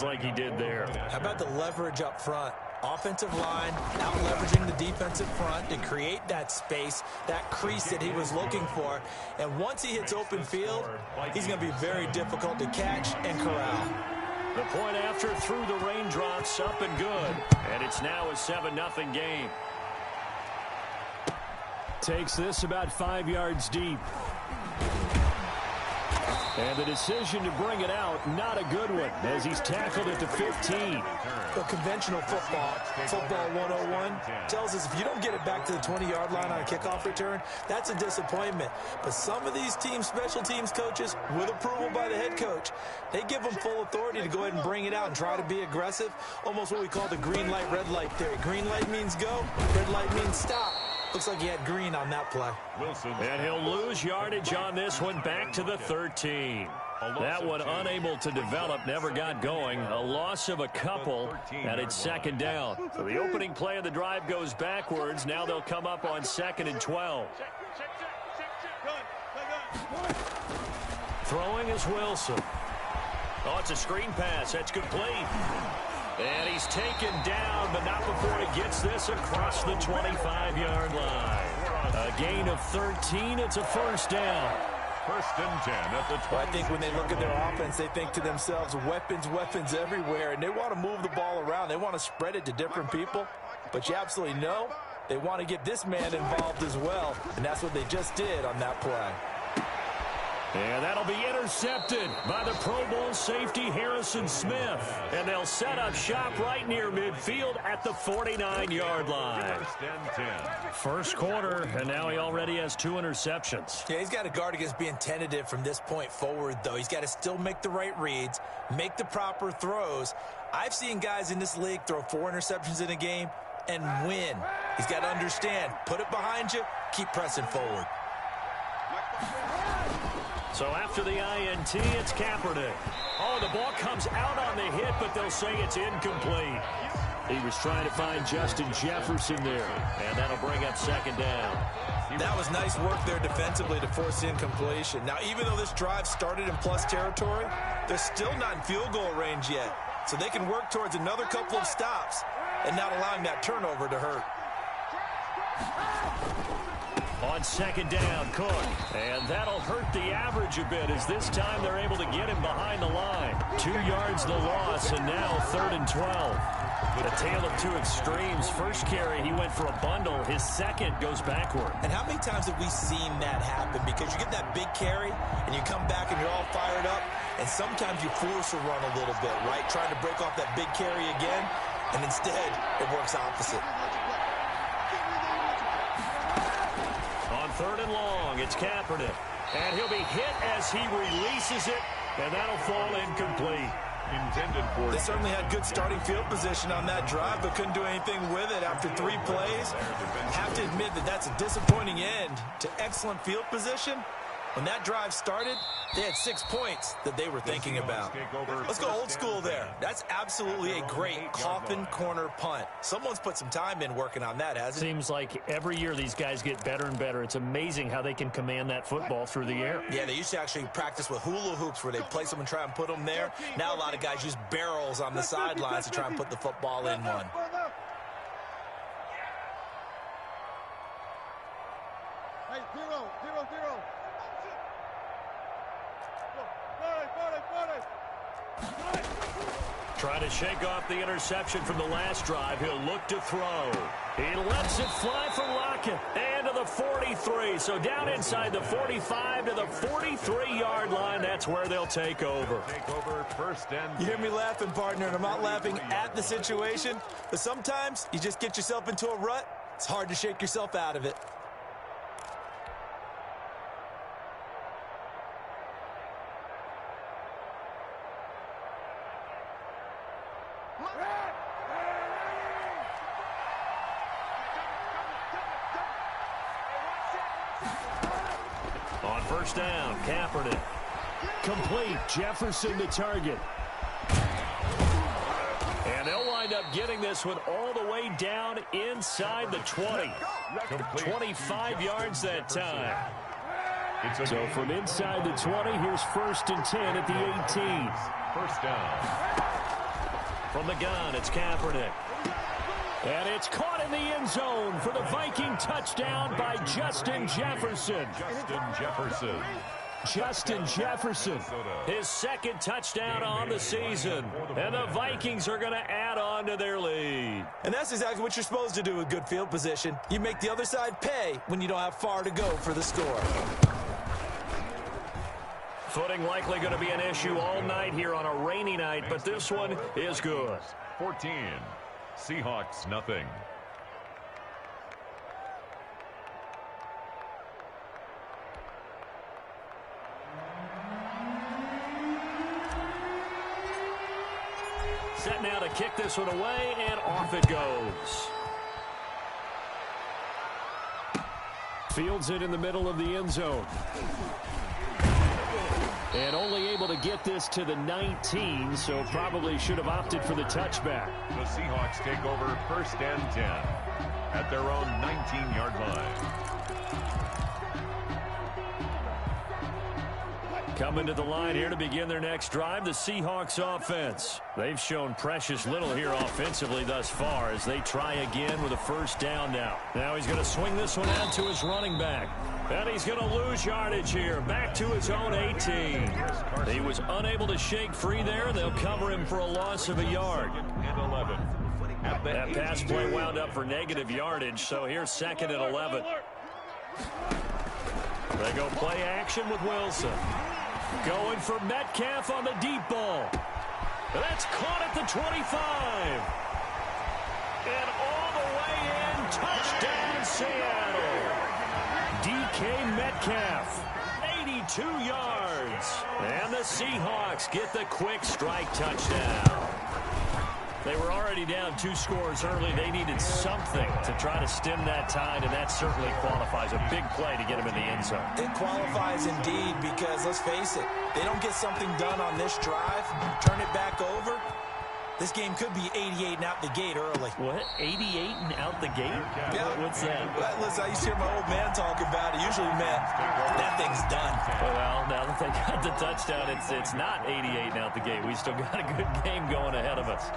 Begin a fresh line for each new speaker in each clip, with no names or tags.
like he did there.
How about the leverage up front? Offensive line out leveraging the defensive front to create that space, that crease that he was looking for. And once he hits open field, he's going to be very difficult to catch and corral.
The point after through the raindrops, up and good. And it's now a 7-0 game. Takes this about 5 yards deep. And the decision to bring it out, not a good one, as he's tackled at the 15.
The conventional football 101, tells us if you don't get it back to the 20-yard line on a kickoff return, that's a disappointment. But some of these team special teams coaches, with approval by the head coach, they give them full authority to go ahead and bring it out and try to be aggressive, almost what we call the green light, red light theory. Green light means go, red light means stop. Looks like he had green on that play.
And he'll lose yardage on this one, back to the 13. That one unable to develop, never got going. A loss of a couple, and it's second down. So the opening play of the drive goes backwards. Now they'll come up on 2nd and 12. Throwing is Wilson. Oh, it's a screen pass. That's complete. And he's taken down, but not before he gets this across the 25-yard line. A gain of 13. It's a first down.
1st and 10 at the 20.
Well, I think when they look at their offense, they think to themselves, weapons, weapons everywhere, and they want to move the ball around. They want to spread it to different people, but you absolutely know they want to get this man involved as well, and that's what they just did on that play.
And that'll be intercepted by the Pro Bowl safety Harrison Smith. And they'll set up shop right near midfield at the 49-yard line. First quarter, and now he already has 2 interceptions.
Yeah, he's got to guard against being tentative from this point forward, though. He's got to still make the right reads, make the proper throws. I've seen guys in this league throw 4 interceptions in a game and win. He's got to understand, put it behind you, keep pressing forward.
So after the INT, it's Kaepernick. Oh, the ball comes out on the hit, but they'll say it's incomplete. He was trying to find Justin Jefferson there, and that'll bring up second down.
That was nice work there defensively to force incompletion. Now, even though this drive started in plus territory, they're still not in field goal range yet. So they can work towards another couple of stops and not allowing that turnover to hurt.
On second down, Cook. And that'll hurt the average a bit as this time they're able to get him behind the line. 2 yards the loss, and now 3rd and 12. A tale of 2 extremes. First carry, he went for a bundle. His second goes backward.
And how many times have we seen that happen? Because you get that big carry, and you come back and you're all fired up, and sometimes you force a run a little bit, right? Trying to break off that big carry again, and instead it works opposite.
3rd and long, it's Kaepernick. And he'll be hit as he releases it, and that'll fall incomplete.
Intended for.
They certainly had good starting field position on that drive, but couldn't do anything with it after 3 plays. I have to admit that that's a disappointing end to excellent field position. When that drive started, they had 6 points that they were thinking about. Let's go old school there. That's absolutely a great coffin corner punt. Someone's put some time in working on that, hasn't it?
Seems like every year these guys get better and better. It's amazing how they can command that football through the air.
Yeah, they used to actually practice with hula hoops where they place them and try and put them there. Now a lot of guys use barrels on the sidelines to try and put the football in one.
Hey, zero.
Trying to shake off the interception from the last drive. He'll look to throw. He lets it fly for Lockett. And to the 43. So down inside the 45 to the 43-yard line. That's where they'll take over.
1st and 10.
You hear me laughing, partner, and I'm not laughing at the situation. But sometimes you just get yourself into a rut. It's hard to shake yourself out of it.
On first down, Kaepernick. Complete. Jefferson to target. And they'll wind up getting this one all the way down inside the 20. 25 yards that time. So from inside the 20, here's 1st and 10 at the 18.
First down.
From the gun, it's Kaepernick. And it's caught in the end zone for the Viking touchdown by Justin Jefferson. Justin Jefferson, his second touchdown on the season. And the Vikings are going to add on to their lead.
And that's exactly what you're supposed to do with good field position. You make the other side pay when you don't have far to go for the score.
Footing likely going to be an issue all night here on a rainy night, but this one is good.
14, Seahawks nothing.
Set now to kick this one away, and off it goes. Fields it in the middle of the end zone. And only able to get this to the 19, so probably should have opted for the touchback.
The Seahawks take over 1st and 10 at their own 19-yard line.
Coming to the line here to begin their next drive, the Seahawks offense. They've shown precious little here offensively thus far as they try again with a first down now. Now he's going to swing this one out to his running back. And he's going to lose yardage here, back to his own 18. He was unable to shake free there. They'll cover him for a loss of a yard.
And 11.
That pass play wound up for negative yardage, so here's 2nd and 11. They go play action with Wilson. Going for Metcalf on the deep ball. That's caught at the 25. And all the way in, touchdown Seattle. DK Metcalf, 82 yards. And the Seahawks get the quick strike touchdown. They were already down 2 scores early. They needed something to try to stem that tide, and that certainly qualifies. A big play to get them in the end zone.
It qualifies indeed because, let's face it, they don't get something done on this drive, turn it back over, this game could be 88 and out the gate early.
What? 88 and out the gate?
Yeah.
What's that?
Well, listen, I used to hear my old man talk about it. Usually meant that thing's done.
Well, now that they got the touchdown, it's not 88 and out the gate. We still got a good game going ahead of us.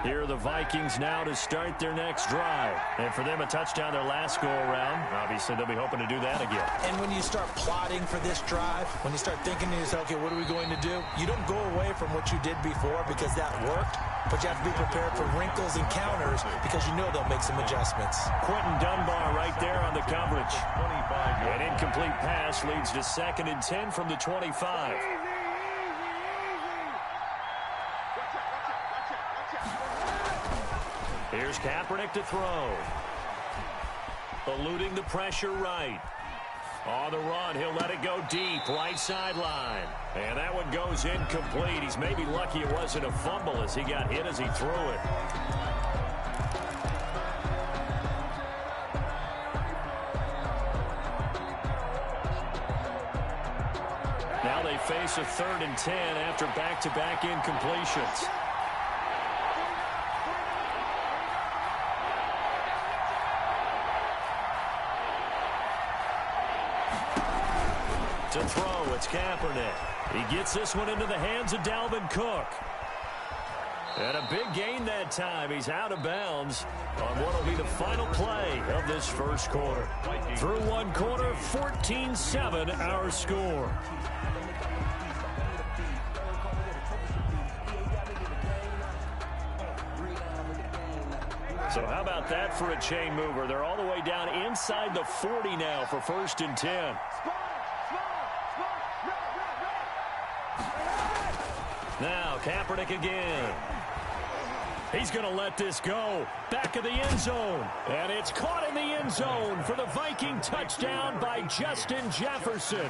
Here are the Vikings now to start their next drive. And for them, a touchdown their last go-around. Obviously, they'll be hoping to do that again.
And when you start plotting for this drive, when you start thinking to yourself, okay, what are we going to do? You don't go away from what you did before because that worked, but you have to be prepared for wrinkles and counters because you know they'll make some adjustments.
Quentin Dunbar right there on the coverage. An incomplete pass leads to 2nd and 10 from the 25. Here's Kaepernick to throw. Eluding the pressure right. On the run, he'll let it go deep, right sideline. And that one goes incomplete. He's maybe lucky it wasn't a fumble as he got hit as he threw it. Now they face a 3rd and 10 after back-to-back incompletions. To throw, it's Kaepernick. He gets this one into the hands of Dalvin Cook. And a big gain that time. He's out of bounds on what will be the final play of this first quarter. Through one quarter, 14-7 our score. So how about that for a chain mover? They're all the way down inside the 40 now for 1st and 10. Now, Kaepernick again. He's going to let this go. Back of the end zone. And it's caught in the end zone for the Viking touchdown by Justin Jefferson.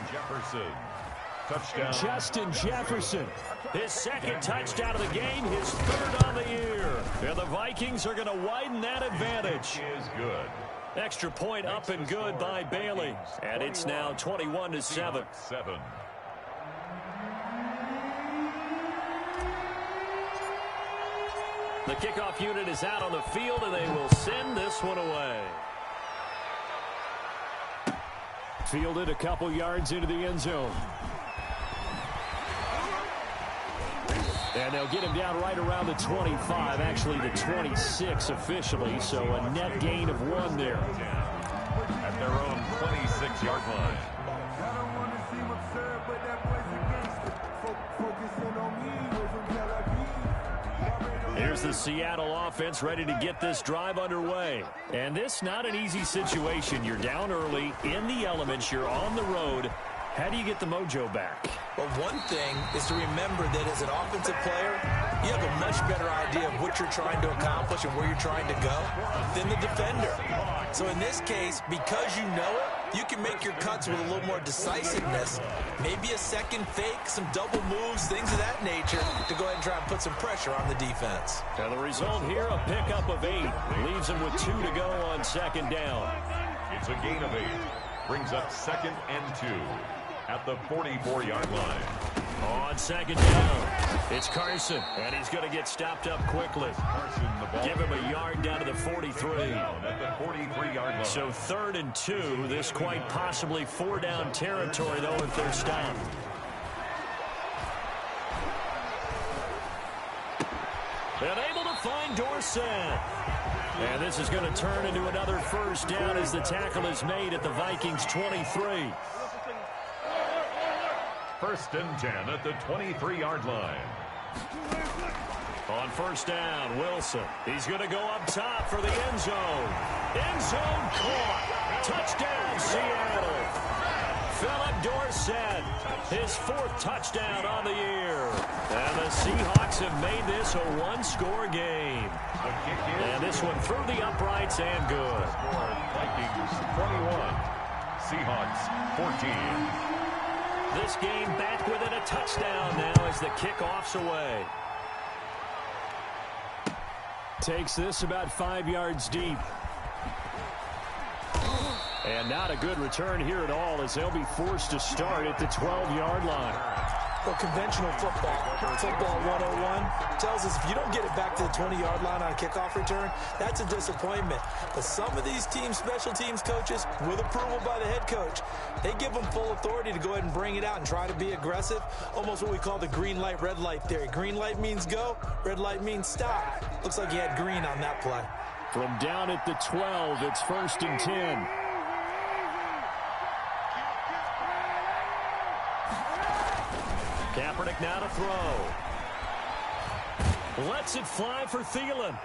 Touchdown.
Justin Jefferson. His 2nd touchdown of the game, his 3rd on the year. And the Vikings are going to widen that advantage.
Is good.
Extra point up and good by Bailey. And it's now 21-7. The kickoff unit is out on the field, and they will send this one away. Fielded a couple yards into the end zone. And they'll get him down right around the 25, actually the 26 officially, so a net gain of 1 there.
At their own 26-yard line.
Here's the Seattle offense ready to get this drive underway. And this not an easy situation. You're down early, in the elements, you're on the road. How do you get the mojo back?
Well, one thing is to remember that as an offensive player, you have a much better idea of what you're trying to accomplish and where you're trying to go than the defender. So in this case, because you know it, you can make your cuts with a little more decisiveness, maybe a second fake, some double moves, things of that nature, to go ahead and try and put some pressure on the defense.
Now the result here, a pickup of 8. Leaves them with 2 to go on second down.
It's a gain of 8. Brings up 2nd and 2 at the 44-yard line.
On second down, it's Carson, and he's going to get stopped up quickly.
Carson, the ball.
Give him a yard down to the 43.
Down at the 43-yard line.
So 3rd and 2, this quite possibly 4-down territory, though, if they're stopped. And able to find Dorsett. And this is going to turn into another 1st down as the tackle is made at the Vikings' 23.
1st and 10 at the 23-yard line.
On 1st down, Wilson. He's going to go up top for the end zone. End zone caught. Touchdown, Seattle. Philip Dorsett, his 4th touchdown on the year. And the Seahawks have made this a 1-score game. And this one through the uprights and good.
Vikings 21, Seahawks 14.
This game back within a touchdown now as the kickoff's away. Takes this about 5 yards deep. And not a good return here at all as they'll be forced to start at the 12-yard line.
Well, conventional football 101, tells us if you don't get it back to the 20-yard line on a kickoff return, that's a disappointment. But some of these special teams coaches, with approval by the head coach, they give them full authority to go ahead and bring it out and try to be aggressive, almost what we call the green light, red light theory. Green light means go, red light means stop. Looks like he had green on that play.
From down at the 12, it's 1st and 10. Kaepernick now to throw. Lets it fly for Thielen.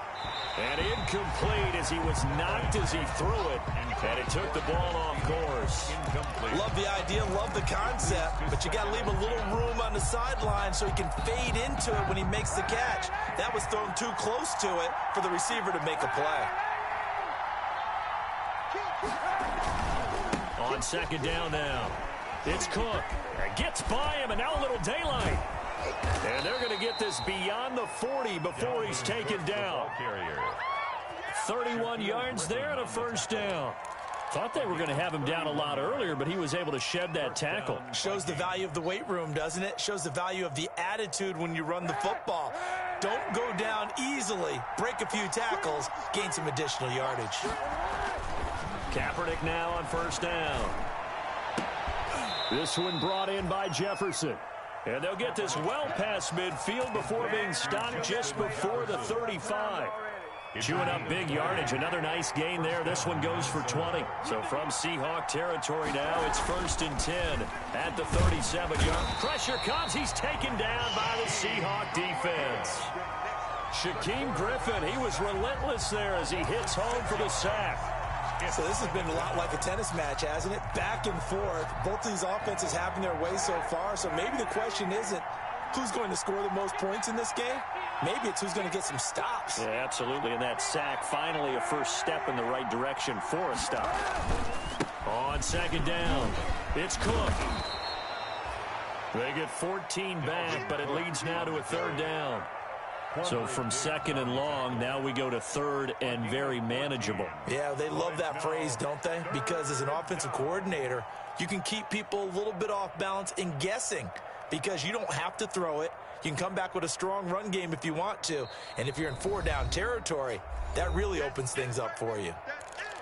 And incomplete as he was knocked as he threw it. And it took the ball off course.
Incomplete.
Love the idea, love the concept, but you got to leave a little room on the sideline so he can fade into it when he makes the catch. That was thrown too close to it for the receiver to make a play.
On second down now, it's Cook. Gets by him, and now a little daylight. And they're going to get this beyond the 40 before he's taken down. 31 yards there and a 1st down. Thought they were going to have him down a lot earlier, but he was able to shed that tackle.
Shows the value of the weight room, doesn't it? Shows the value of the attitude when you run the football. Don't go down easily. Break a few tackles. Gain some additional yardage.
Kaepernick now on 1st down. This one brought in by Jefferson. And they'll get this well past midfield before being stopped just before the 35. Chewing up big yardage. Another nice gain there. This one goes for 20. So from Seahawk territory now, it's 1st and 10 at the 37-yard. Pressure comes. He's taken down by the Seahawk defense. Shaquem Griffin, he was relentless there as he hits home for the sack.
So this has been a lot like a tennis match, hasn't it? Back and forth. Both these offenses having their way so far. So maybe the question isn't who's going to score the most points in this game. Maybe it's who's going to get some stops.
Yeah, absolutely. And that sack, finally a first step in the right direction for a stop. On second down, it's Cook. They get 14 back, but it leads now to a 3rd down. So from 2nd and long, now we go to 3rd and very manageable.
Yeah, they love that phrase, don't they? Because as an offensive coordinator, you can keep people a little bit off balance and guessing because you don't have to throw it. You can come back with a strong run game if you want to. And if you're in 4-down territory, that really opens things up for you.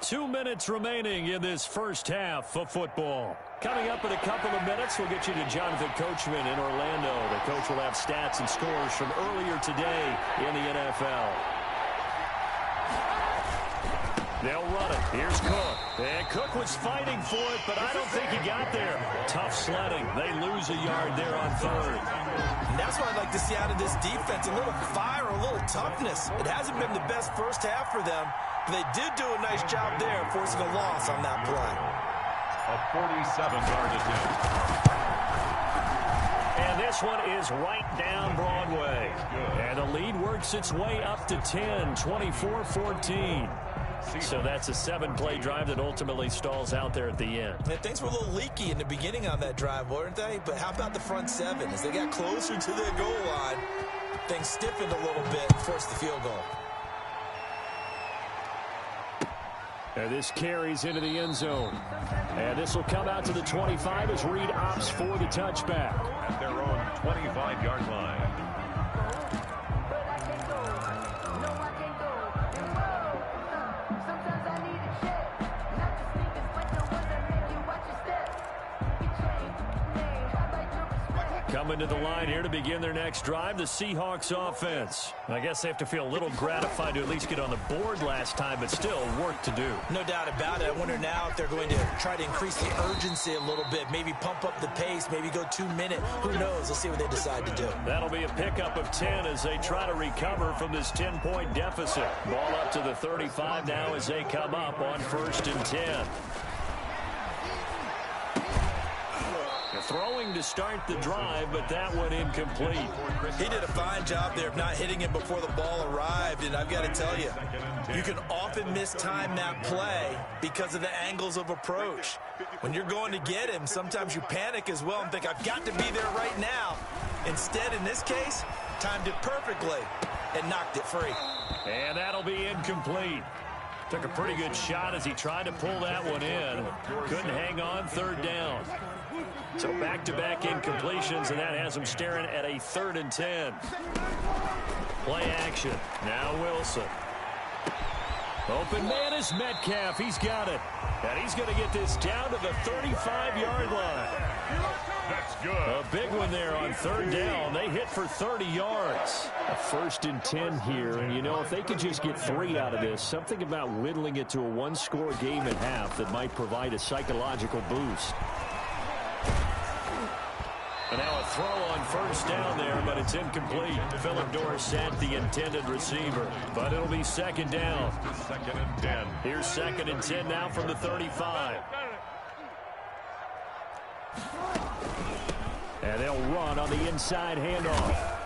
2 minutes remaining in this first half of football. Coming up in a couple of minutes, we'll get you to Jonathan Coachman in Orlando. The coach will have stats and scores from earlier today in the NFL. They'll run it. Here's Cook. And Cook was fighting for it, but I don't think he got there. Tough sledding. They lose a yard there on third.
And that's what I'd like to see out of this defense. A little fire, a little toughness. It hasn't been the best first half for them, but they did do a nice job there, forcing a loss on that play.
A 47-yard attempt.
And this one is right down Broadway. And the lead works its way up to 10, 24-14. So that's a 7-play drive that ultimately stalls out there at the end.
And things were a little leaky in the beginning on that drive, weren't they? But how about the front seven? As they got closer to their goal line, things stiffened a little bit and forced the field goal.
And this carries into the end zone. And this will come out to the 25 as Reed opts for the touchback.
At their own 25-yard line.
Coming to the line here to begin their next drive, the Seahawks offense. I guess they have to feel a little gratified to at least get on the board last time, but still work to do.
No doubt about it. I wonder now if they're going to try to increase the urgency a little bit, maybe pump up the pace, maybe go 2 minute. Who knows? We'll see what they decide to do.
That'll be a pickup of 10 as they try to recover from this 10-point deficit. Ball up to the 35 now as they come up on 1st and 10. Throwing to start the drive, but that one incomplete.
He did a fine job there of not hitting him before the ball arrived, and I've got to tell you, you can often mistime that play because of the angles of approach. When you're going to get him, sometimes you panic as well and think, I've got to be there right now. Instead, in this case, timed it perfectly and knocked it free.
And that'll be incomplete. Took a pretty good shot as he tried to pull that one in. Couldn't hang on, 3rd down. So back-to-back incompletions, and that has him staring at a 3rd and 10. Play action. Now Wilson. Open man is Metcalf. He's got it. And he's going to get this down to the 35-yard line.
That's good.
A big one there on 3rd down. They hit for 30 yards. A 1st and 10 here. And, you know, if they could just get 3 out of this, something about whittling it to a 1-score game at half that might provide a psychological boost. And now a throw on 1st down there, but it's incomplete. Phillip Dorsett, the intended receiver. But it'll be 2nd down.
2nd and 10.
Here's 2nd and 10 now from the 35. And they'll run on the inside handoff.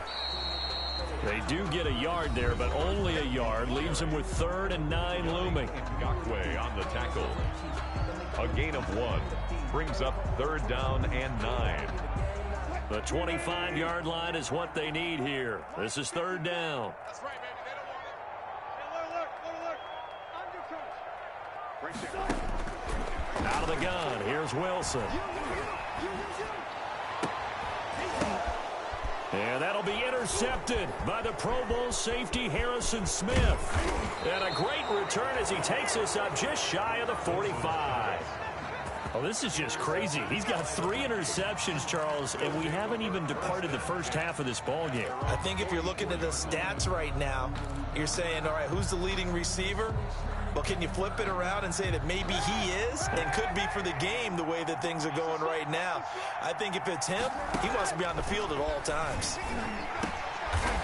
They do get a yard there, but only a yard. Leaves them with 3rd and 9 looming.
Gakwe on the tackle. A gain of 1. Brings up 3rd down and 9.
The 25-yard line is what they need here. This is 3rd down.
That's right, baby. They don't want it. Hey, look. Under coach.
Out of the gun. Here's Wilson. And that'll be intercepted by the Pro Bowl safety Harrison Smith. And a great return as he takes us up just shy of the 45. Oh, this is just crazy. He's got 3 interceptions, Charles, and we haven't even departed the first half of this ball game.
I think if you're looking at the stats right now, you're saying, all right, who's the leading receiver? Well, can you flip it around and say that maybe he is and could be for the game the way that things are going right now? I think if it's him, he wants to be on the field at all times.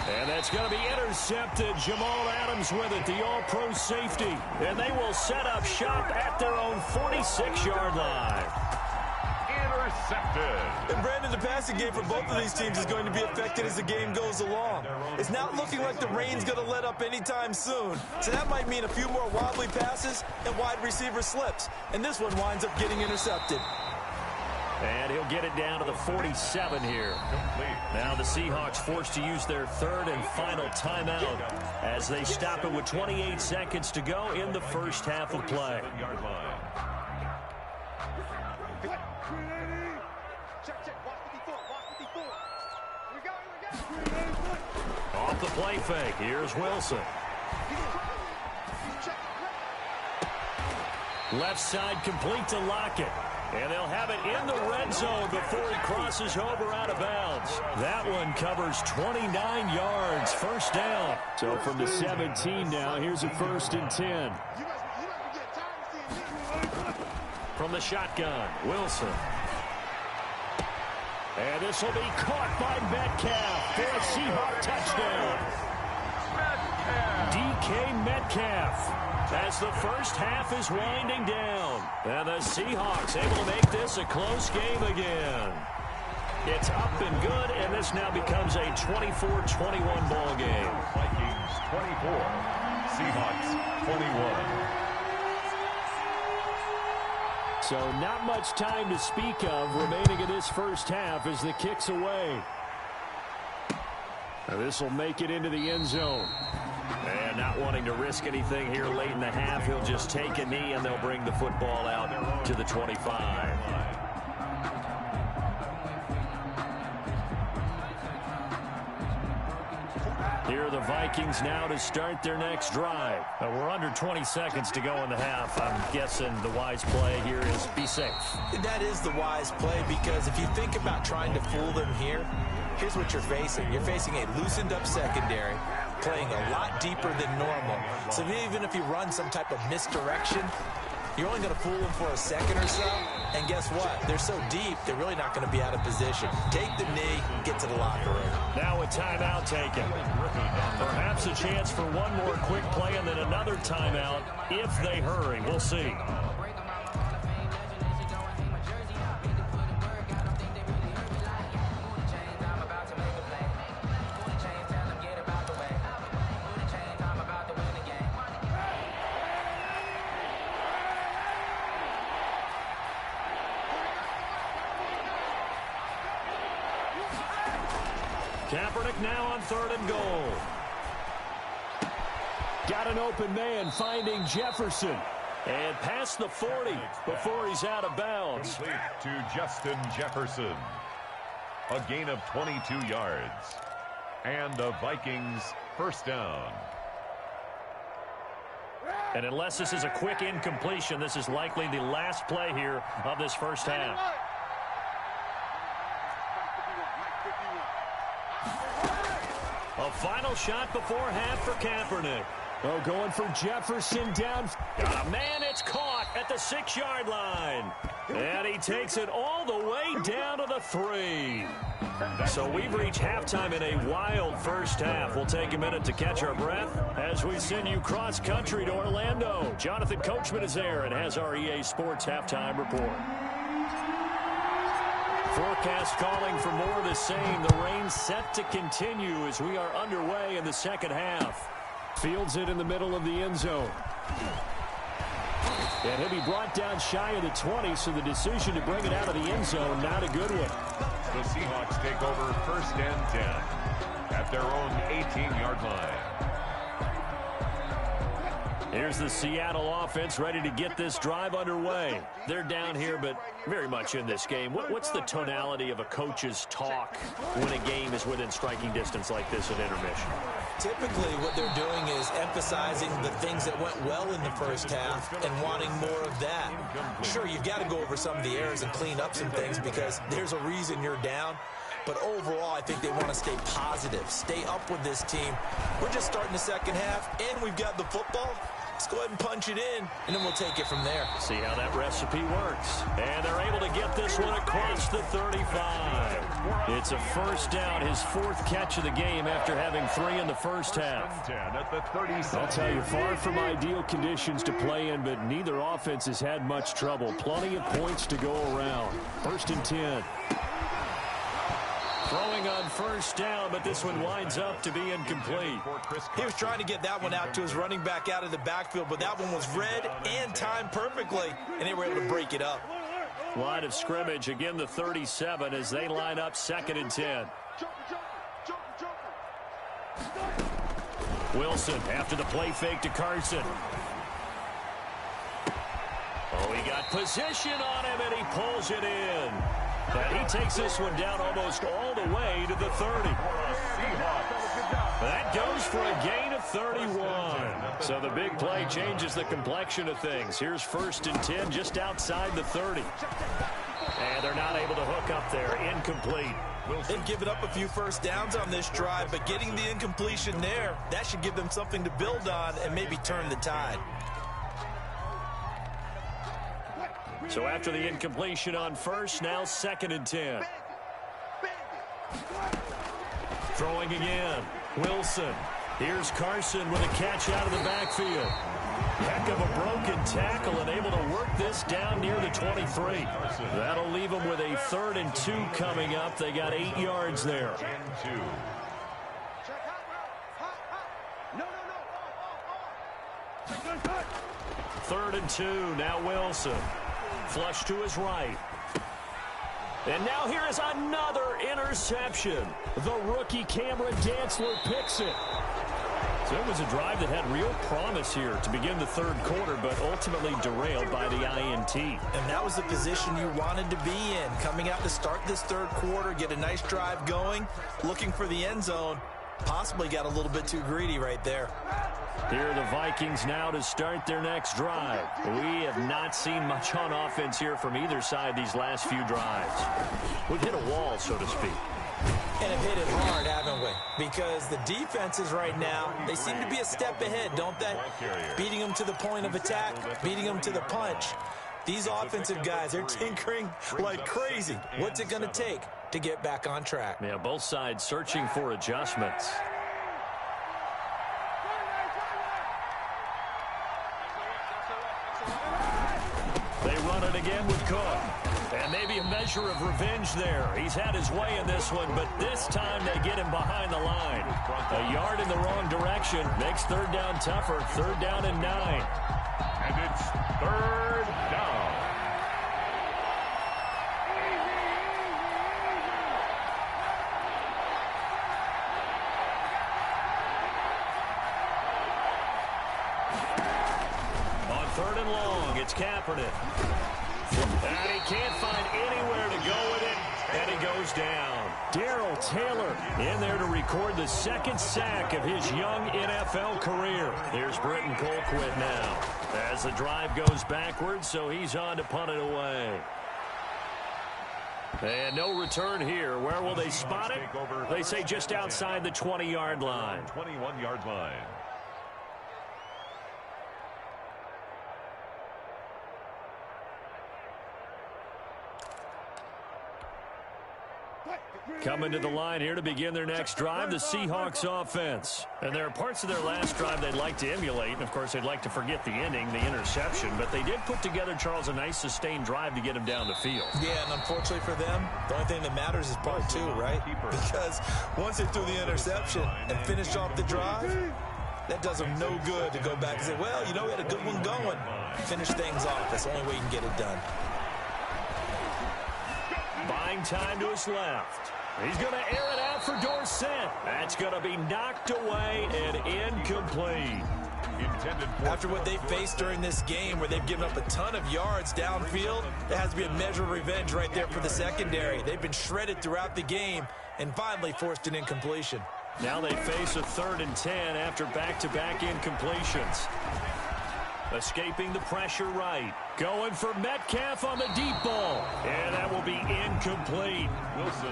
And that's going to be intercepted. Jamal Adams with it, the all-pro safety. And they will set up shop at their own 46-yard line.
Intercepted.
And, Brandon, the passing game for both of these teams is going to be affected as the game goes along. It's not looking like the rain's going to let up anytime soon. So that might mean a few more wobbly passes and wide receiver slips. And this one winds up getting intercepted.
And he'll get it down to the 47 here. Now the Seahawks forced to use their 3rd and final timeout as they stop it with 28 seconds to go in the first half of play.
Check. Watch 54. Here we go.
Off the play fake, here's Wilson. Left side complete to Lockett. And they'll have it in the red zone before he crosses over out of bounds. That one covers 29 yards, first down. So from the 17 now, here's a 1st and 10. From the shotgun, Wilson. And this will be caught by Metcalf for a Seahawk touchdown. DK Metcalf as the first half is winding down. And the Seahawks able to make this a close game again. It's up and good, and this now becomes a 24-21 ball game.
Vikings 24, Seahawks 21.
So not much time to speak of remaining in this first half as the kick's away. This will make it into the end zone. And not wanting to risk anything here late in the half, he'll just take a knee and they'll bring the football out to the 25. Here are the Vikings now to start their next drive. We're under 20 seconds to go in the half. I'm guessing the wise play here is be safe.
That is the wise play, because if you think about trying to fool them here, here's what you're facing. You're facing a loosened up secondary, playing a lot deeper than normal. So even if you run some type of misdirection, you're only going to fool them for a second or so. And guess what? They're so deep, they're really not going to be out of position. Take the knee, get to the locker room.
Now a timeout taken. Perhaps a chance for one more quick play and then another timeout if they hurry. We'll see. Kaepernick now on 3rd and goal. Got an open man finding Jefferson. And past the 40 before he's out of bounds.
Complete to Justin Jefferson. A gain of 22 yards. And the Vikings first down.
And unless this is a quick incompletion, this is likely the last play here of this first half. A final shot before half for Kaepernick. Oh, going for Jefferson down. Got a man, it's caught at the 6-yard line. And he takes it all the way down to the 3. So we've reached halftime in a wild first half. We'll take a minute to catch our breath as we send you cross-country to Orlando. Jonathan Coachman is there and has our EA Sports halftime report. Forecast calling for more of the same. The rain set to continue as we are underway in the second half. Fields it in the middle of the end zone. And he'll be brought down shy of the 20, so the decision to bring it out of the end zone, not a good one.
The Seahawks take over 1st and 10 at their own 18-yard line.
Here's the Seattle offense ready to get this drive underway. They're down here, but very much in this game. What's the tonality of a coach's talk when a game is within striking distance like this at intermission?
Typically, what they're doing is emphasizing the things that went well in the first half and wanting more of that. Sure, you've got to go over some of the errors and clean up some things because there's a reason you're down. But overall, I think they want to stay positive, stay up with this team. We're just starting the second half, and we've got the football. Let's go ahead and punch it in, and then we'll take it from there.
See how that recipe works. And they're able to get this one across the 35. It's a first down, his 4th catch of the game after having 3 in the first half. I'll tell you, far from ideal conditions to play in, but neither offense has had much trouble. Plenty of points to go around. 1st and 10. Throwing on first down, but this one winds up to be incomplete.
He was trying to get that one out to his running back out of the backfield, but that one was read and timed perfectly, and they were able to break it up.
Line of scrimmage, again the 37 as they line up 2nd and 10. Wilson after the play fake to Carson. Oh, he got position on him, and he pulls it in. And he takes this one down almost all the way to the 30. That goes for a gain of 31. So the big play changes the complexion of things. Here's 1st and 10 just outside the 30. And they're not able to hook up there. Incomplete.
They've given up a few first downs on this drive, but getting the incompletion there, that should give them something to build on and maybe turn the tide.
So after the incompletion on 1st, now 2nd and 10. Throwing again. Wilson. Here's Carson with a catch out of the backfield. Heck of a broken tackle and able to work this down near the 23. That'll leave them with a 3rd and 2 coming up. They got 8 yards there. 3rd and 2. Now Wilson. Flush to his right. And now here is another interception. The rookie Cameron Dantzler picks it. So it was a drive that had real promise here to begin the 3rd quarter, but ultimately derailed by the INT.
And that was the position you wanted to be in. Coming out to start this 3rd quarter, get a nice drive going, looking for the end zone. Possibly got a little bit too greedy right there.
Here are the Vikings now to start their next drive. We have not seen much on offense here from either side these last few drives. We've hit a wall, so to speak.
And have hit it hard, haven't we? Because the defenses right now, they seem to be a step ahead, don't they? Beating them to the point of attack, beating them to the punch. These offensive guys, they're tinkering like crazy. What's it going to take to get back on track?
Yeah, both sides searching for adjustments. They run it again with Cook. And maybe a measure of revenge there. He's had his way in this one, but this time they get him behind the line. A yard in the wrong direction makes 3rd down tougher. 3rd down and 9.
And it's 3rd down.
On 3rd and long, it's Kaepernick. And he can't find anywhere to go with it, and he goes down. Darrell Taylor in there to record the 2nd sack of his young NFL career. Here's Britton Colquitt now as the drive goes backwards, so he's on to punt it away. And no return here. Where will they spot it? They say just outside the 20-yard line.
21-yard line.
Coming to the line here to begin their next drive, the Seahawks offense. And there are parts of their last drive they'd like to emulate. And, of course, they'd like to forget the ending, the interception. But they did put together, Charles, a nice sustained drive to get him down the field. Yeah,
and unfortunately for them, the only thing that matters is part 2, right? Because once they threw the interception and finished off the drive, that does them no good to go back and say, well, you know, we had a good one going. Finish things off. That's the only way you can get it done.
Buying time to his left. He's going to air it out for Dorsett. That's going to be knocked away and incomplete.
After what they faced during this game where they've given up a ton of yards downfield, there has to be a measure of revenge right there for the secondary. They've been shredded throughout the game and finally forced an incompletion.
Now they face a 3rd and 10 after back-to-back incompletions. Escaping the pressure right. Going for Metcalf on the deep ball. And that will be incomplete.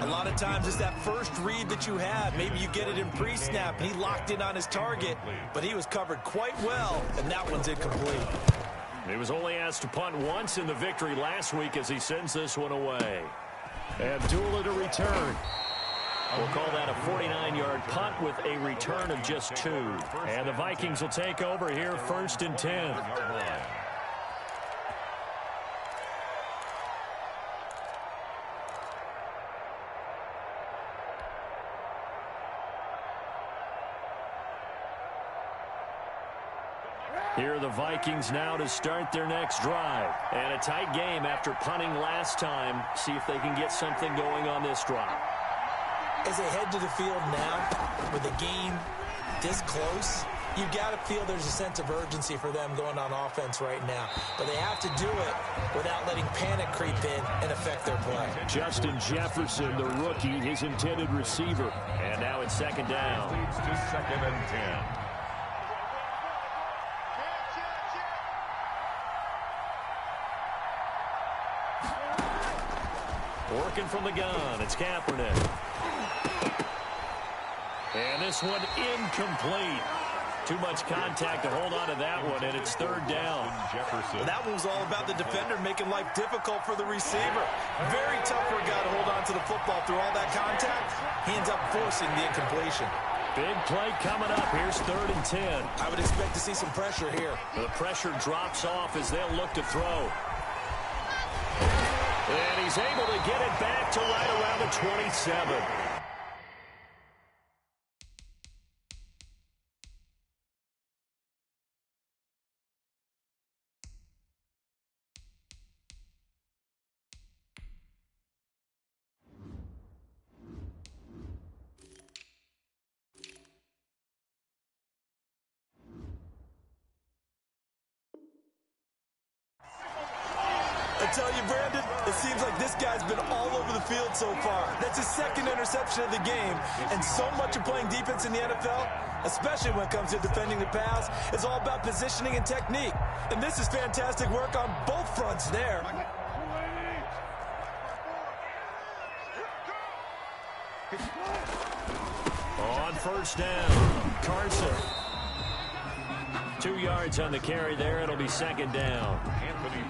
A lot of times it's that first read that you have. Maybe you get it in pre-snap, and he locked in on his target, but he was covered quite well, and that one's incomplete.
He was only asked to punt once in the victory last week as he sends this one away. Abdullah to return. We'll call that a 49-yard punt with a return of just 2. And the Vikings will take over here, 1st and 10. Here are the Vikings now to start their next drive. And a tight game after punting last time. See if they can get something going on this drive.
As they head to the field now, with the game this close, you've got to feel there's a sense of urgency for them going on offense right now. But they have to do it without letting panic creep in and affect their play.
Justin Jefferson, the rookie, his intended receiver. And now it's second down.
Leads to 2nd and 10.
Working from the gun, it's Kaepernick. And this one incomplete. Too much contact to hold on to that one, and it's 3rd down.
Jefferson.
That one was all about the defender making life difficult for the receiver. Very tough for a guy to hold on to the football through all that contact. He ends up forcing the incompletion.
Big play coming up. Here's 3rd and 10.
I would expect to see some pressure here.
The pressure drops off as they'll look to throw. And he's able to get it back to right around the 27.
I tell you, Brandon, it seems like this guy's been all over the field so far. That's his 2nd interception of the game, and so much of playing defense in the NFL, especially when it comes to defending the pass, is all about positioning and technique. And this is fantastic work on both fronts there.
On 1st down, Carson. 2 yards on the carry there. It'll be 2nd down.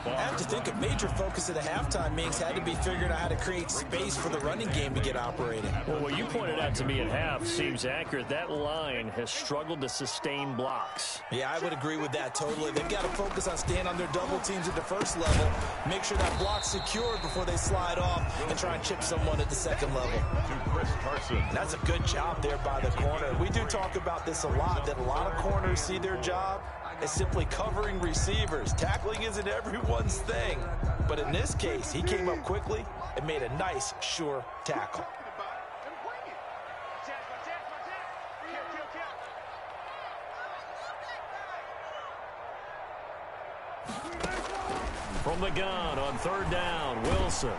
I have to think a major focus at the halftime meetings had to be figuring out how to create space for the running game to get operating.
Well, what you pointed out to me at half seems accurate. That line has struggled to sustain blocks.
Yeah, I would agree with that totally. They've got to focus on staying on their double teams at the 1st level, make sure that block's secured before they slide off, and try and chip someone at the 2nd level.
To Chris Carson.
That's a good job there by the corner. We do talk about this a lot, that a lot of corners see their job as simply covering receivers. Tackling isn't everyone's thing. But in this case, he came up quickly and made a nice, sure tackle.
From the gun on 3rd down, Wilson.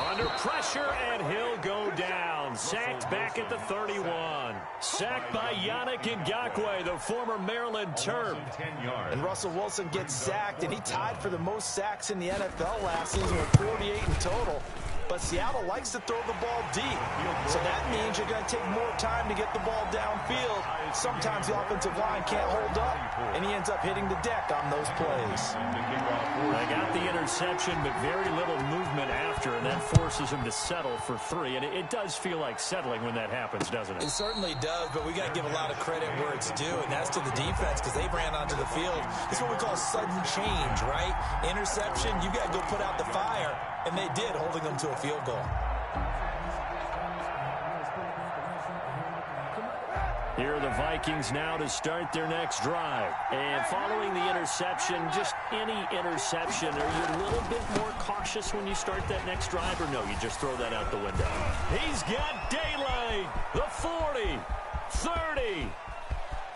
Under pressure, and he'll go down. Sacked back at the 31. Sacked by Yannick Ngakoue, the former Maryland Terp.
10 yards.
And Russell Wilson gets sacked, and he tied for the most sacks in the NFL last season with 48 in total. But Seattle likes to throw the ball deep. So that means you're going to take more time to get the ball downfield. Sometimes the offensive line can't hold up, and he ends up hitting the deck on those plays.
They got the interception, but very little movement after, and that forces him to settle for 3. And it does feel like settling when that happens, doesn't it?
It certainly does, but we got to give a lot of credit where it's due, and that's to the defense because they ran onto the field. It's what we call sudden change, right? Interception, you got to go put out the fire, and they did, holding them to a field goal.
Here are the Vikings now to start their next drive. And following the interception, just any interception, are you a little bit more cautious when you start that next drive, or no, you just throw that out the window? He's got daylight. The 40, 30,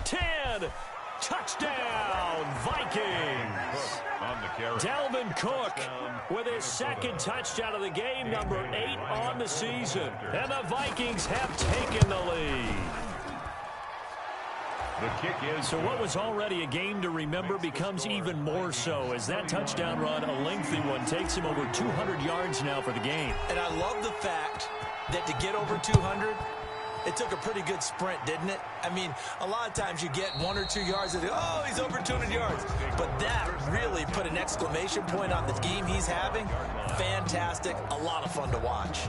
10, touchdown, Vikings.
On the carry.
Dalvin Cook with his 2nd touchdown of the game, number 8 on the season. And the Vikings have taken the lead.
The kick is
So what was already a game to remember becomes even more so as that touchdown run, a lengthy one, takes him over 200 yards now for the game.
And I love the fact that to get over 200, it took a pretty good sprint, didn't it? I mean, a lot of times you get 1 or 2 yards and oh, he's over 200 yards. But that really put an exclamation point on the game he's having. Fantastic. A lot of fun to watch.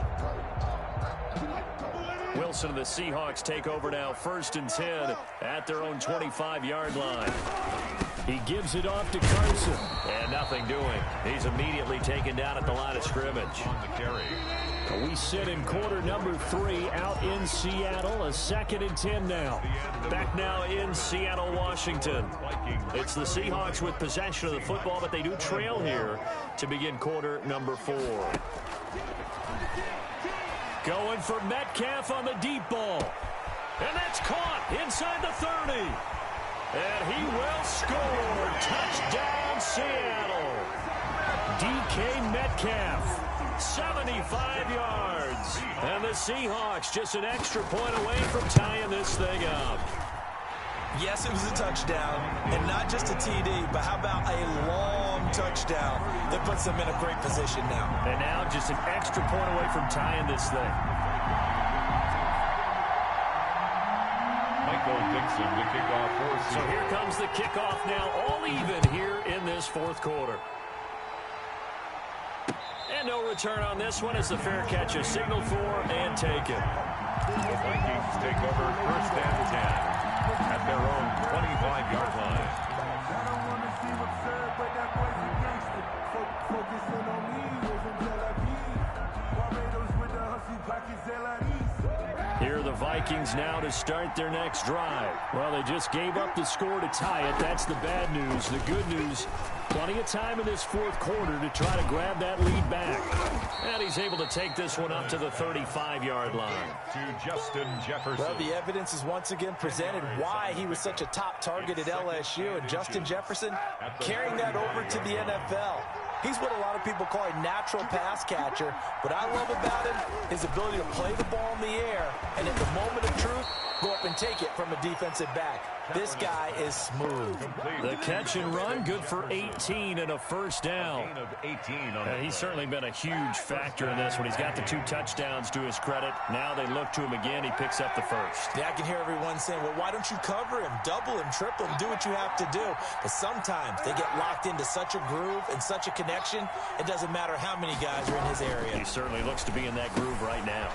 Wilson and the Seahawks take over now, 1st and 10 at their own 25-yard line. He gives it off to Carson, and nothing doing. He's immediately taken down at the line of scrimmage.
on the carry.
We sit in quarter number 3 out in Seattle, a 2nd and 10 now. Back now in Seattle, Washington. It's the Seahawks with possession of the football, but they do trail here to begin quarter number 4. Going for Metcalf on the deep ball. And that's caught inside the 30. And he will score. Touchdown, Seattle. DK Metcalf, 75 yards. And the Seahawks just an extra point away from tying this thing up.
Yes, it was a touchdown, and not just a TD, but how about a long touchdown that puts them in a great position now.
And now just an extra point away from tying this thing.
Dixon, the kickoff for
So here comes the kickoff now, all even here in this fourth quarter. And no return on this one as the fair catch is signaled for and taken.
The Vikings take over first and 10 at their own 25-yard line.
I don't want to seem absurd, but that boy's a gangster. Focusing on me wasn't Tel Aviv. Barbados with the hustle pockets,
Here are the Vikings now to start their next drive. Well, they just gave up the score to tie it. That's the bad news. The good news, plenty of time in this fourth quarter to try to grab that lead back. And he's able to take this one up to the 35-yard line.
To Justin Jefferson.
Well, the evidence is once again presented why he was such a top target at LSU. And Justin Jefferson carrying that over to the NFL. He's what a lot of people call a natural pass catcher. What I love about him, his ability to play the ball in the air, and at the moment of truth, go up and take it from a defensive back. This guy is smooth.
The catch and run, good for 18 and a first down. And he's certainly been a huge factor in this one. He's got the 2 touchdowns to his credit. Now they look to him again. He picks up the first.
Yeah, I can hear everyone saying, well, why don't you cover him, double him, triple him, do what you have to do. But sometimes they get locked into such a groove and such a connection, it doesn't matter how many guys are in his area.
He certainly looks to be in that groove right now.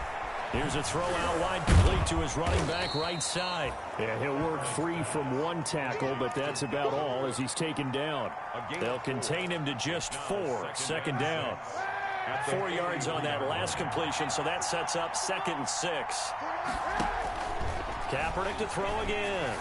Here's a throw out wide complete to his running back right side. Yeah, he'll work free from 1 tackle, but that's about all as he's taken down. They'll contain him to just 4. Second down. 4 yards on that last completion, so that sets up 2nd and 6. Kaepernick to throw again.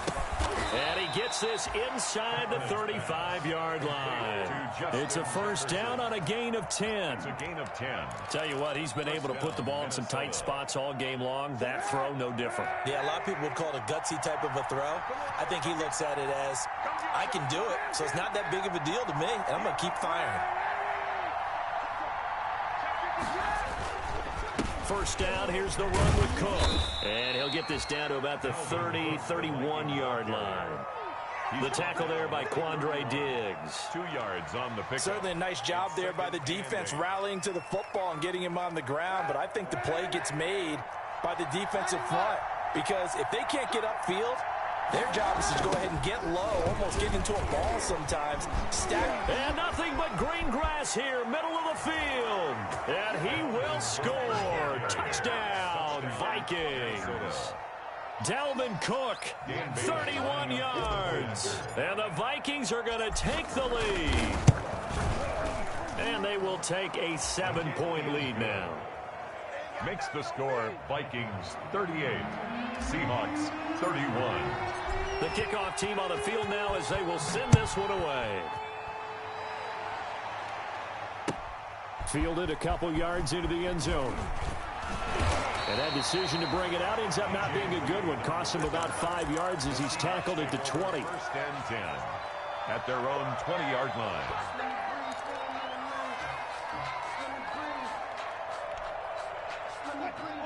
And he gets this inside the 35-yard line. It's a first down on a gain of 10.
It's a gain of 10.
Tell you what, he's been able to put the ball in some tight spots all game long. That throw, no different.
Yeah, a lot of people would call it a gutsy type of a throw. I think he looks at it as, I can do it, so it's not that big of a deal to me, and I'm going to keep firing.
First down, here's the run with Cook. And he'll get this down to about the 30, 31-yard line. The tackle there by Quandre Diggs.
2 yards on the pick.
Certainly a nice job there by the defense rallying to the football and getting him on the ground, but I think the play gets made by the defensive front because if they can't get upfield, their job is to go ahead and get low, almost get into a ball sometimes. Stack.
And nothing but green grass here, middle of the field. And he will score. Touchdown, Vikings. Dalvin Cook, 31 yards. And the Vikings are going to take the lead. And they will take a 7-point lead now.
Makes the score Vikings 38, Seahawks 31.
The kickoff team on the field now as they will send this one away. Fielded a couple yards into the end zone. And that decision to bring it out ends up not being a good one. Costs him about 5 yards as he's tackled at the 20.
First and 10 at their own 20-yard line.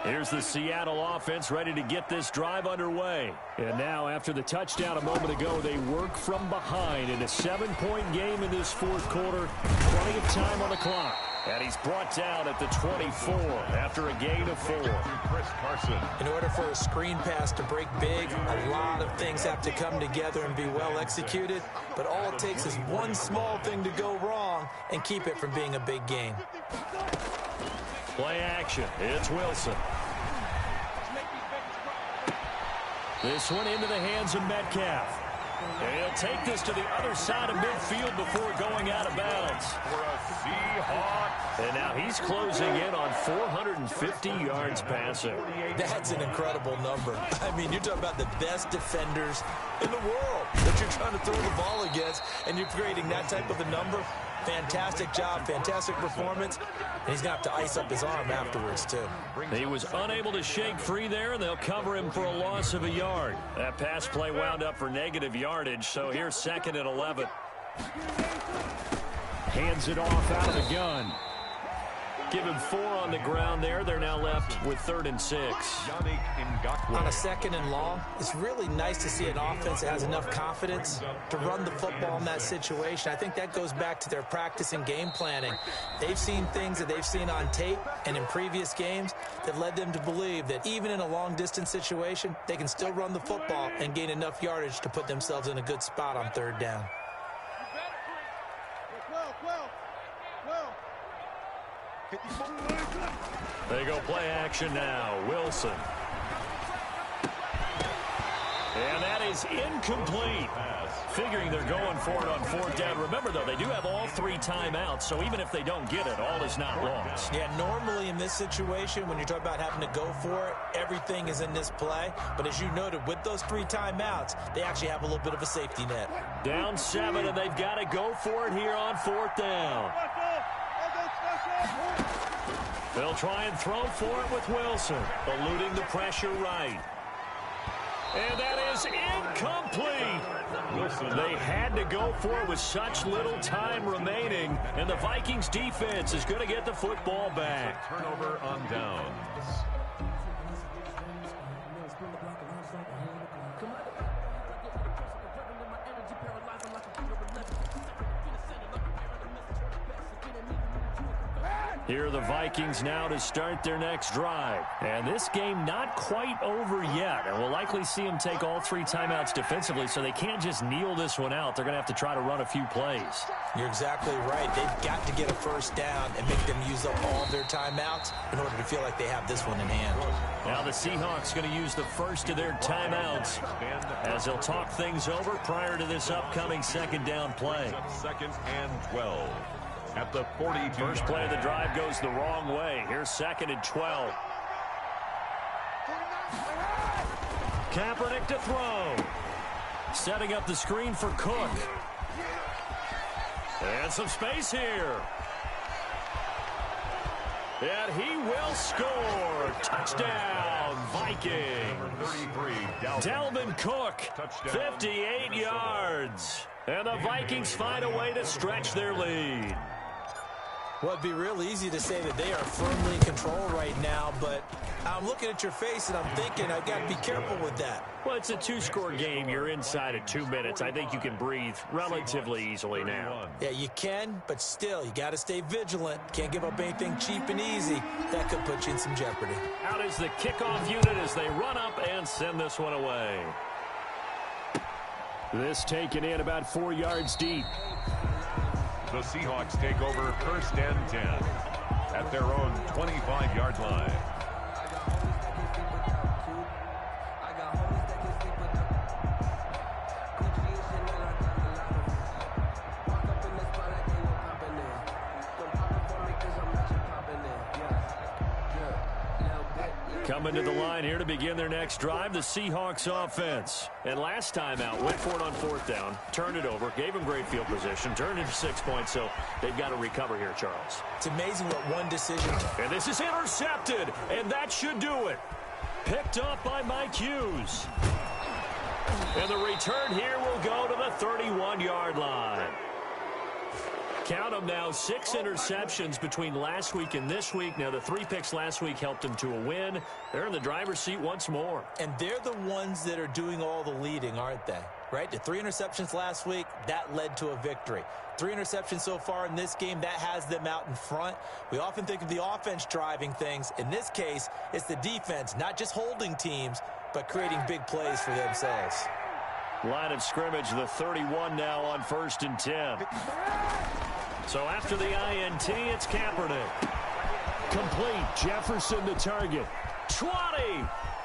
Here's the Seattle offense ready to get this drive underway. And now after the touchdown a moment ago, they work from behind in a 7-point game in this fourth quarter. Plenty of time on the clock. And he's brought down at the 24 after a gain of 4.
Chris Carson.
In order for a screen pass to break big, a lot of things have to come together and be well executed. But all it takes is one small thing to go wrong and keep it from being a big gain.
Play action. It's Wilson. This one into the hands of Metcalf. And he'll take this to the other side of midfield before going out of bounds.
For a Seahawks.
And now he's closing in on 450 yards passing.
That's an incredible number. I mean, you're talking about the best defenders in the world that you're trying to throw the ball against, and you're creating that type of a number. Fantastic job, fantastic performance, and he's going to have to ice up his arm afterwards, too.
He was unable to shake free there, and they'll cover him for a loss of a yard. That pass play wound up for negative yardage, so here's 2nd and 11. Hands it off out of the gun. Give him 4 on the ground there. They're now left with 3rd and 6.
On a 2nd and long, it's really nice to see an offense that has enough confidence to run the football in that situation. I think that goes back to their practice and game planning. They've seen things that they've seen on tape and in previous games that led them to believe that even in a long-distance situation, they can still run the football and gain enough yardage to put themselves in a good spot on 3rd down.
They go play action now. Wilson. And that is incomplete. Figuring they're going for it on 4th down. Remember, though, they do have all 3 timeouts, so even if they don't get it, all is not lost.
Yeah, normally in this situation, when you're talking about having to go for it, everything is in this play. But as you noted, with those 3 timeouts, they actually have a little bit of a safety net.
Down 7, and they've got to go for it here on 4th down. They'll try and throw for it with Wilson, eluding the pressure right. And that is incomplete. Wilson, they had to go for it with such little time remaining, and the Vikings defense is going to get the football back.
Turnover on downs.
Here are the Vikings now to start their next drive. And this game not quite over yet. And we'll likely see them take all 3 timeouts defensively, so they can't just kneel this one out. They're going to have to try to run a few plays.
You're exactly right. They've got to get a 1st down and make them use up all of their timeouts in order to feel like they have this one in hand.
Now the Seahawks going to use the first of their timeouts as they'll talk things over prior to this upcoming 2nd down play.
2nd and 12. At the 42.
First play of the drive goes the wrong way. Here's 2nd and 12. Kaepernick to throw. Setting up the screen for Cook. And some space here. And he will score. Touchdown, Vikings.
33,
Dalvin Cook,
Touchdown.
58 yards. And the Vikings find a way to stretch their lead.
Well, it'd be real easy to say that they are firmly in control right now, but I'm looking at your face and I'm thinking I've got to be careful with that.
Well, it's a 2-score game. You're inside at 2 minutes. I think you can breathe relatively easily now.
Yeah, you can, but still, you got to stay vigilant. Can't give up anything cheap and easy. That could put you in some jeopardy.
Out is the kickoff unit as they run up and send this one away. This taken in about 4 yards deep.
The Seahawks take over 1st and 10 at their own 25-yard line.
Coming to the line here to begin their next drive, the Seahawks offense. And last time out, went for it on 4th down, turned it over, gave them great field position, turned it to 6 points, so they've got to recover here, Charles.
It's amazing what one decision.
And this is intercepted, and that should do it. Picked up by Mike Hughes. And the return here will go to the 31-yard line. Count them now, 6 interceptions between last week and this week. Now, the 3 picks last week helped them to a win. They're in the driver's seat once more.
And they're the ones that are doing all the leading, aren't they? Right? The 3 interceptions last week, that led to a victory. 3 interceptions so far in this game, that has them out in front. We often think of the offense driving things. In this case, it's the defense, not just holding teams, but creating big plays for themselves.
Line of scrimmage, the 31 now on 1st and 10. So after the INT, it's Kaepernick. Complete. Jefferson the target. 20,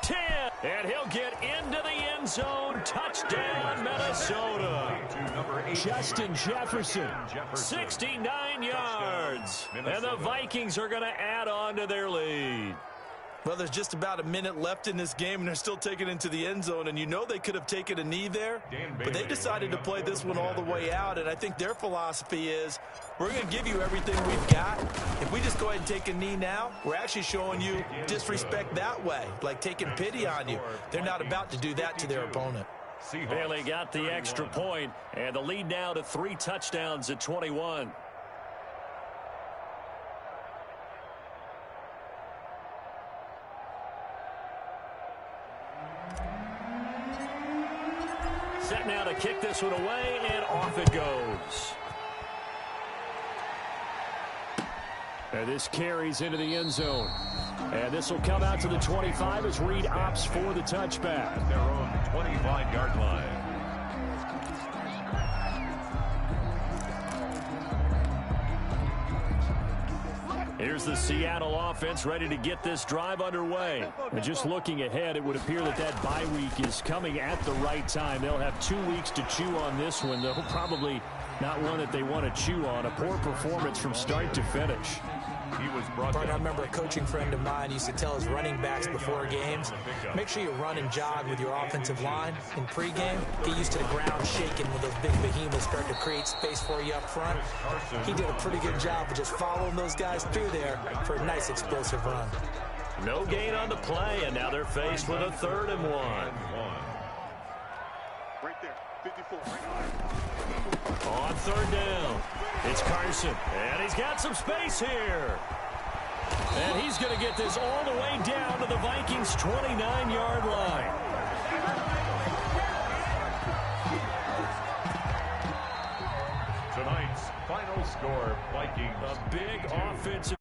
10, and he'll get into the end zone. Touchdown, Minnesota. Justin Jefferson, 69 yards. And the Vikings are going to add on to their lead.
Well, there's just about a minute left in this game, and they're still taking it into the end zone. And you know they could have taken a knee there, but they decided to play this one all the way out. And I think their philosophy is, we're going to give you everything we've got. If we just go ahead and take a knee now, we're actually showing you disrespect that way, like taking pity on you. They're not about to do that to their opponent.
Bailey got the extra point, and the lead now to 3 touchdowns at 21. Set now to kick this one away, and off it goes. And this carries into the end zone. And this will come out to the 25 as Reed opts for the touchback.
At their own 25-yard line.
Here's the Seattle offense ready to get this drive underway. And just looking ahead, it would appear that that bye week is coming at the right time. They'll have 2 weeks to chew on this one, though probably not one that they want to chew on. A poor performance from start to finish.
He was brought
I remember a coaching friend of mine used to tell his running backs before games, make sure you run and jog with your offensive line in pregame. Get used to the ground shaking when those big behemoths start to create space for you up front. He did a pretty good job of just following those guys through there for a nice explosive run.
No gain on the play, and now they're faced with a 3rd and 1.
Right there, 54.
On 3rd down, it's Carson, and he's got some space here. And he's going to get this all the way down to the Vikings' 29-yard line.
Tonight's final score, Vikings.
A big offensive